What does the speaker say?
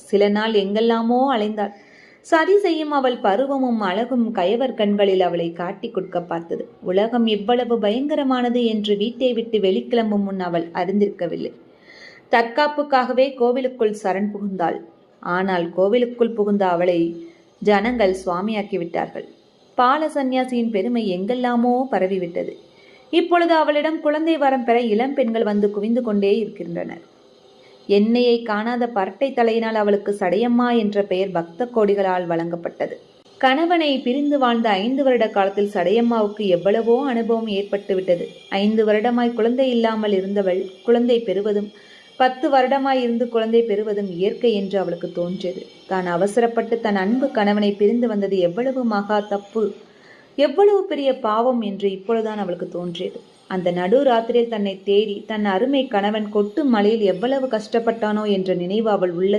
சில நாள் எங்கெல்லாமோ அலைந்தாள். சதி செய்யும் அவள் பருவமும் அழகும் கயவர் கண்களில் அவளை காட்டி கொடுக்க பார்த்தது. உலகம் இவ்வளவு பயங்கரமானது என்று வீட்டை விட்டு வெளிக்கிளம்பும் முன் அவள் அறிந்திருக்கவில்லை. தற்காப்புக்காகவே கோவிலுக்குள் சரண் புகுந்தாள். ஆனால் கோவிலுக்குள் புகுந்த அவளை ஜனங்கள் சுவாமியாக்கி விட்டார்கள். பால சந்நியாசியின் பெருமை எங்கெல்லாமோ பரவிவிட்டது. இப்பொழுது அவளிடம் குழந்தை வரம் பெற இளம் பெண்கள் வந்து குவிந்து கொண்டே இருக்கின்றனர். எண்ணெயை காணாத பரட்டை தலையினால் அவளுக்கு சடையம்மா என்ற பெயர் பக்த கோடிகளால் வழங்கப்பட்டது. கணவனை பிரிந்து வாழ்ந்த 5 வருட காலத்தில் சடையம்மாவுக்கு எவ்வளவோ அனுபவம் ஏற்பட்டு விட்டது. 5 வருடமாய் குழந்தை இல்லாமல் இருந்தவள் குழந்தை பெறுவதும் 10 வருடமாய் இருந்து குழந்தை பெறுவதும் இயற்கை என்று அவளுக்கு தோன்றியது. தான் அவசரப்பட்டு தன் அன்பு கணவனை பிரிந்து வந்தது எவ்வளவு மகா தப்பு, எவ்வளவு பெரிய பாவம் என்று இப்பொழுதுதான் அவளுக்கு தோன்றியது. அந்த நடு ராத்திரியில் தன்னை தேடி தன் அருமை கணவன் கொட்டும் மழையில் எவ்வளவு கஷ்டப்பட்டானோ என்ற நினைவு அவள் உள்ள